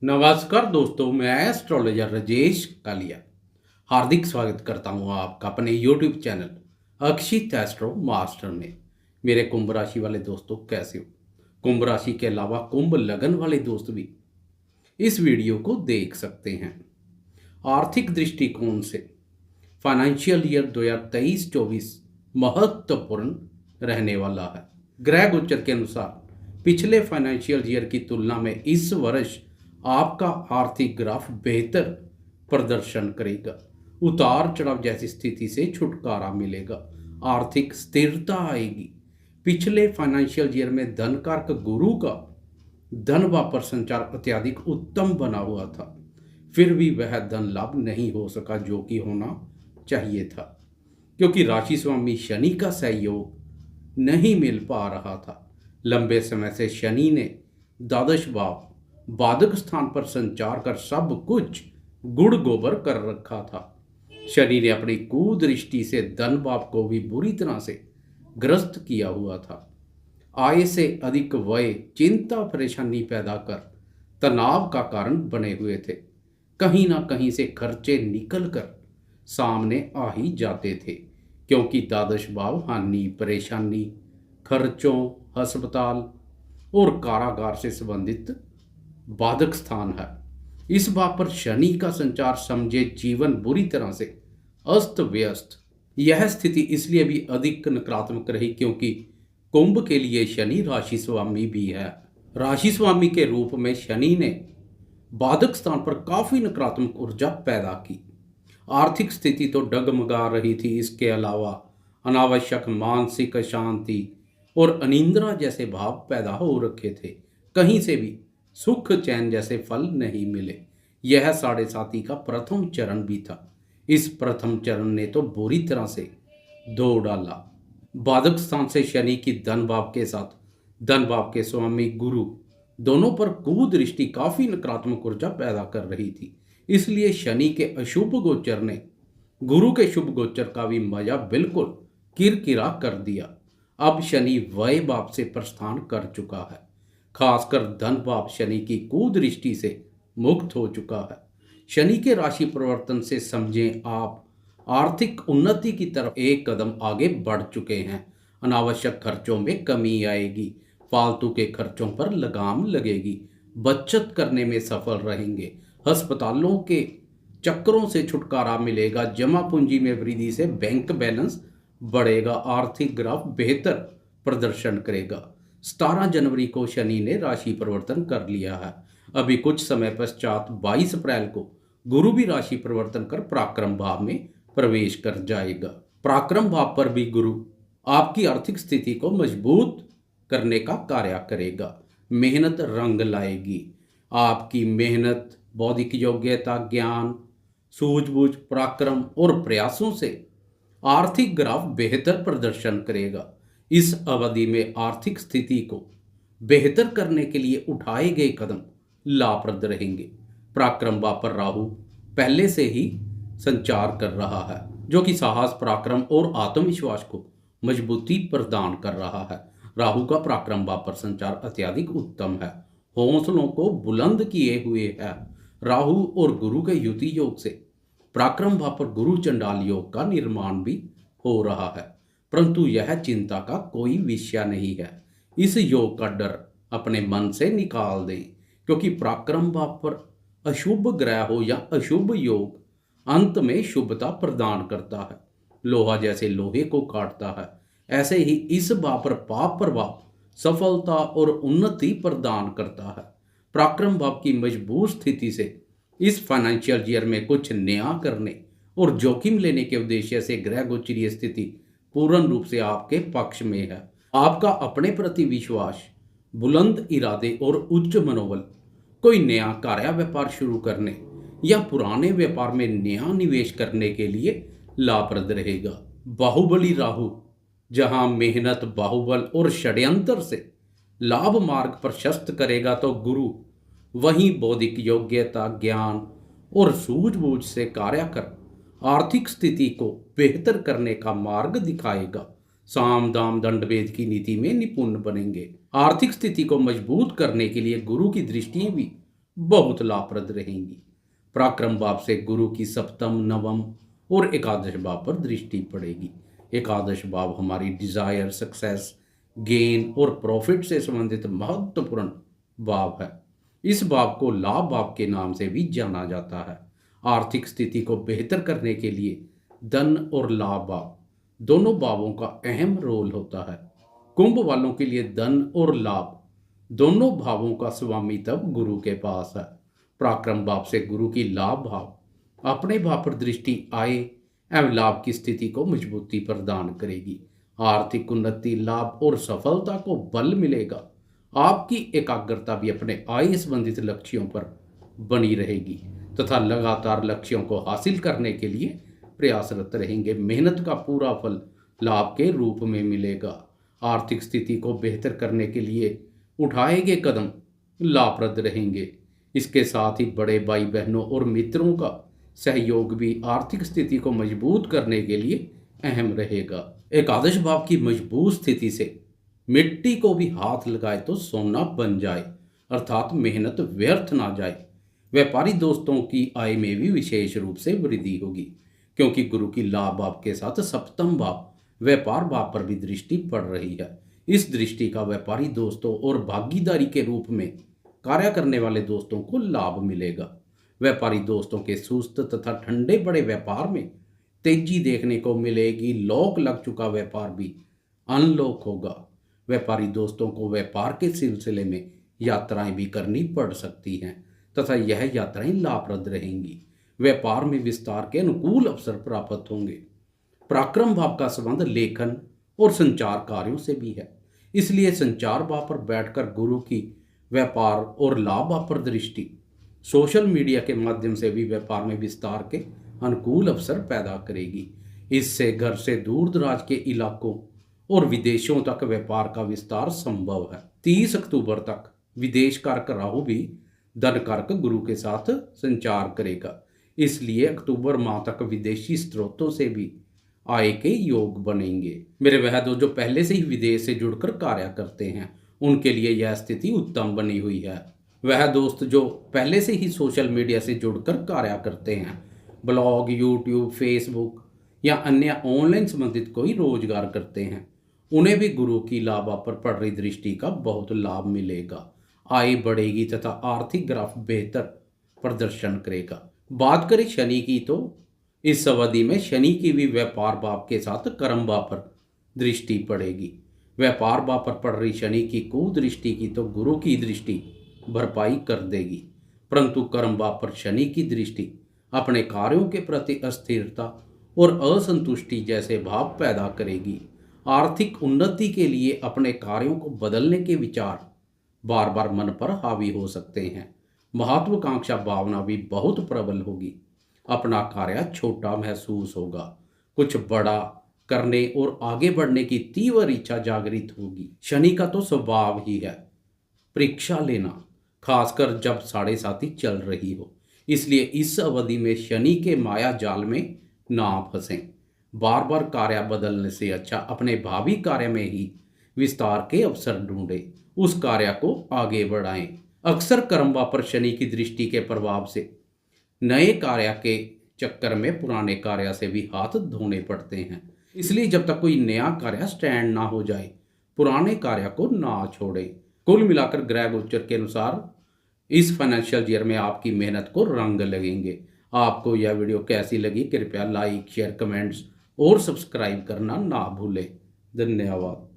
नमस्कार दोस्तों, मैं एस्ट्रोलॉजर राजेश कालिया हार्दिक स्वागत करता हूं आपका अपने YouTube चैनल अक्षित एस्ट्रो मास्टर में। मेरे कुंभ राशि वाले दोस्तों, कैसे हो? कुंभ राशि के अलावा कुंभ लगन वाले दोस्त भी इस वीडियो को देख सकते हैं। आर्थिक दृष्टिकोण से फाइनेंशियल ईयर 2023-24 महत्वपूर्ण रहने वाला है। ग्रह गोचर के अनुसार पिछले फाइनेंशियल ईयर की तुलना में इस वर्ष आपका आर्थिक ग्राफ बेहतर प्रदर्शन करेगा। उतार चढ़ाव जैसी स्थिति से छुटकारा मिलेगा, आर्थिक स्थिरता आएगी। पिछले फाइनेंशियल ईयर में धन कारक गुरु का धन भाव पर संचार अत्यधिक उत्तम बना हुआ था, फिर भी वह धन लाभ नहीं हो सका जो कि होना चाहिए था, क्योंकि राशि स्वामी शनि का सहयोग नहीं मिल पा रहा था। लंबे समय से शनि ने द्वादश भाव बाधक स्थान पर संचार कर सब कुछ गुड़ गोबर कर रखा था। शनि ने अपनी कुदृष्टि से धन भाव को भी बुरी तरह से ग्रस्त किया हुआ था। आय से अधिक व्यय चिंता परेशानी पैदा कर तनाव का कारण बने हुए थे। कहीं ना कहीं से खर्चे निकल कर सामने आ ही जाते थे, क्योंकि द्वादश भाव हानि, परेशानी, खर्चों, अस्पताल और कारागार से संबंधित बाधक स्थान है। इस भाव पर शनि का संचार समझे जीवन बुरी तरह से अस्त व्यस्त। यह स्थिति इसलिए भी अधिक नकारात्मक रही क्योंकि कुंभ के लिए शनि राशि स्वामी भी है। राशि स्वामी के रूप में शनि ने बाधक स्थान पर काफी नकारात्मक ऊर्जा पैदा की। आर्थिक स्थिति तो डगमगा रही थी, इसके अलावा अनावश्यक मानसिक अशांति और अनिंद्रा जैसे भाव पैदा हो रखे थे। कहीं से भी सुख चैन जैसे फल नहीं मिले। यह 7.5 का प्रथम चरण भी था। इस प्रथम चरण ने तो बुरी तरह से धो डाला। बाधक स्थान से शनि की धन भाव के साथ धन भाव के स्वामी गुरु दोनों पर कुदृष्टि काफी नकारात्मक ऊर्जा पैदा कर रही थी। इसलिए शनि के अशुभ गोचर ने गुरु के शुभ गोचर का भी मजा बिल्कुल किरकिरा कर दिया। अब शनि व्यय भाव से प्रस्थान कर चुका है। खासकर धन भाव शनि की कुदृष्टि से मुक्त हो चुका है। शनि के राशि परिवर्तन से समझें आप आर्थिक उन्नति की तरफ एक कदम आगे बढ़ चुके हैं। अनावश्यक खर्चों में कमी आएगी, फालतू के खर्चों पर लगाम लगेगी, बचत करने में सफल रहेंगे, अस्पतालों के चक्करों से छुटकारा मिलेगा, जमा पूंजी में वृद्धि से बैंक बैलेंस बढ़ेगा, आर्थिक ग्राफ बेहतर प्रदर्शन करेगा। 17 जनवरी को शनि ने राशि परिवर्तन कर लिया है। अभी कुछ समय पश्चात 22 अप्रैल को गुरु भी राशि परिवर्तन कर पराक्रम भाव में प्रवेश कर जाएगा। पराक्रम भाव पर भी गुरु आपकी आर्थिक स्थिति को मजबूत करने का कार्य करेगा। मेहनत रंग लाएगी। आपकी मेहनत, बौद्धिक योग्यता, ज्ञान, सूझबूझ, पराक्रम और प्रयासों से आर्थिक ग्राफ बेहतर प्रदर्शन करेगा। इस अवधि में आर्थिक स्थिति को बेहतर करने के लिए उठाए गए कदम लाभप्रद रहेंगे। पराक्रम भाव पर राहु पहले से ही संचार कर रहा है, जो कि साहस, पराक्रम और आत्मविश्वास को मजबूती प्रदान कर रहा है। राहु का पराक्रम भाव पर संचार अत्यधिक उत्तम है, हौसलों को बुलंद किए हुए है। राहु और गुरु के युति योग से पराक्रम भाव पर गुरु चंडाल योग का निर्माण भी हो रहा है, परंतु यह चिंता का कोई विषय नहीं है। इस योग का डर अपने मन से निकाल दें, क्योंकि पराक्रम भाव पर अशुभ ग्रह हो या अशुभ योग अंत में शुभता प्रदान करता है। लोहा जैसे लोहे को काटता है, ऐसे ही इस भाव पर पाप प्रभाव सफलता और उन्नति प्रदान करता है। पराक्रम भाव की मजबूत स्थिति से इस फाइनेंशियल ईयर में कुछ नया करने और जोखिम लेने के उद्देश्य से ग्रह गोचरीय स्थिति पूर्ण रूप से आपके पक्ष में है। आपका अपने प्रति विश्वास, बुलंद इरादे और उच्च मनोबल कोई नया कार्य व्यापार शुरू करने या पुराने व्यापार में नया निवेश करने के लिए लाभप्रद रहेगा। बाहुबली राहु जहां मेहनत, बाहुबल और षड्यंत्र से लाभ मार्ग प्रशस्त करेगा, तो गुरु वहीं बौद्धिक योग्यता, ज्ञान और सूझबूझ से कार्य कर आर्थिक स्थिति को बेहतर करने का मार्ग दिखाएगा। साम दाम दंड भेद की नीति में निपुण बनेंगे। आर्थिक स्थिति को मजबूत करने के लिए गुरु की दृष्टि भी बहुत लाभप्रद रहेंगी। पराक्रम भाव से गुरु की सप्तम, नवम और एकादश भाव पर दृष्टि पड़ेगी। एकादश भाव हमारी डिजायर, सक्सेस, गेन और प्रॉफिट से संबंधित महत्वपूर्ण भाव है। इस भाव को लाभ भाव के नाम से भी जाना जाता है। आर्थिक स्थिति को बेहतर करने के लिए धन और लाभ भाव दोनों भावों का अहम रोल होता है। कुंभ वालों के लिए धन और लाभ दोनों भावों का स्वामित्व गुरु के पास है। पराक्रम भाव से गुरु की लाभ भाव अपने भाव पर दृष्टि आय एवं लाभ की स्थिति को मजबूती प्रदान करेगी। आर्थिक उन्नति, लाभ और सफलता को बल मिलेगा। आपकी एकाग्रता भी अपने आय संबंधित लक्ष्यों पर बनी रहेगी तथा लगातार लक्ष्यों को हासिल करने के लिए प्रयासरत रहेंगे। मेहनत का पूरा फल लाभ के रूप में मिलेगा। आर्थिक स्थिति को बेहतर करने के लिए उठाए गए कदम लाभप्रद रहेंगे। इसके साथ ही बड़े भाई बहनों और मित्रों का सहयोग भी आर्थिक स्थिति को मजबूत करने के लिए अहम रहेगा। एकादश भाव की मजबूत स्थिति से मिट्टी को भी हाथ लगाए तो सोना बन जाए, अर्थात मेहनत व्यर्थ ना जाए। व्यापारी दोस्तों की आय में भी विशेष रूप से वृद्धि होगी, क्योंकि गुरु की लाभ भाव के साथ सप्तम भाव व्यापार भाव पर भी दृष्टि पड़ रही है। इस दृष्टि का व्यापारी दोस्तों और भागीदारी के रूप में कार्य करने वाले दोस्तों को लाभ मिलेगा। व्यापारी दोस्तों के सुस्त तथा ठंडे बड़े व्यापार में तेजी देखने को मिलेगी। लॉक लग चुका व्यापार भी अनलॉक होगा। व्यापारी दोस्तों को व्यापार के सिलसिले में यात्राएं भी करनी पड़ सकती हैं तथा यह यात्राएं लाभप्रद रहेंगी। व्यापार में विस्तार के अनुकूल अवसर प्राप्त होंगे। पराक्रम भाव का संबंध लेखन और संचार कार्यों से भी है, इसलिए संचार भाव पर बैठकर गुरु की व्यापार और लाभ भाव पर दृष्टि सोशल मीडिया के माध्यम से भी व्यापार में विस्तार के अनुकूल अवसर पैदा करेगी। इससे घर से दूर दराज के इलाकों और विदेशों तक व्यापार का विस्तार संभव है। 30 अक्टूबर तक विदेश कारक राहु भी धन कारक गुरु के साथ संचार करेगा, इसलिए अक्टूबर माह तक विदेशी स्रोतों से भी आय के योग बनेंगे। मेरे वह दोस्त जो पहले से ही विदेश से जुड़कर कार्य करते हैं उनके लिए यह स्थिति उत्तम बनी हुई है। वह दोस्त जो पहले से ही सोशल मीडिया से जुड़कर कार्य करते हैं, ब्लॉग, यूट्यूब, फेसबुक या अन्य ऑनलाइन संबंधित कोई रोजगार करते हैं, उन्हें भी गुरु की लाभ पर पड़ रही दृष्टि का बहुत लाभ मिलेगा। आय बढ़ेगी तथा आर्थिक ग्राफ बेहतर प्रदर्शन करेगा। बात करें शनि की, तो इस अवधि में शनि की भी व्यापार भाव के साथ कर्म भाव पर दृष्टि पड़ेगी। व्यापार भाव पर पड़ रही शनि की कुदृष्टि की तो गुरु की दृष्टि भरपाई कर देगी, परंतु कर्म भाव पर शनि की दृष्टि अपने कार्यों के प्रति अस्थिरता और असंतुष्टि जैसे भाव पैदा करेगी। आर्थिक उन्नति के लिए अपने कार्यों को बदलने के विचार बार बार मन पर हावी हो सकते हैं। महत्वाकांक्षा भावना भी बहुत प्रबल होगी। अपना कार्य छोटा महसूस होगा। कुछ बड़ा करने और आगे बढ़ने की तीव्र इच्छा जागृत होगी। शनि का तो स्वभाव ही है परीक्षा लेना, खासकर जब 7.5 चल रही हो। इसलिए इस अवधि में शनि के माया जाल में ना फंसें। बार बार कार्य बदलने से अच्छा अपने भावी कार्य में ही विस्तार के अवसर ढूंढें, उस कार्य को आगे बढ़ाएं। अक्सर कर्मवा पर शनि की दृष्टि के प्रभाव से नए कार्य के चक्कर में पुराने कार्य से भी हाथ धोने पड़ते हैं। इसलिए जब तक कोई नया कार्य स्टैंड ना हो जाए, पुराने कार्य को ना छोड़ें। कुल मिलाकर ग्रह गोचर के अनुसार इस फाइनेंशियल ईयर में आपकी मेहनत को रंग लगेंगे। आपको यह वीडियो कैसी लगी कृपया लाइक, शेयर, कमेंट्स और सब्सक्राइब करना ना भूलें। धन्यवाद।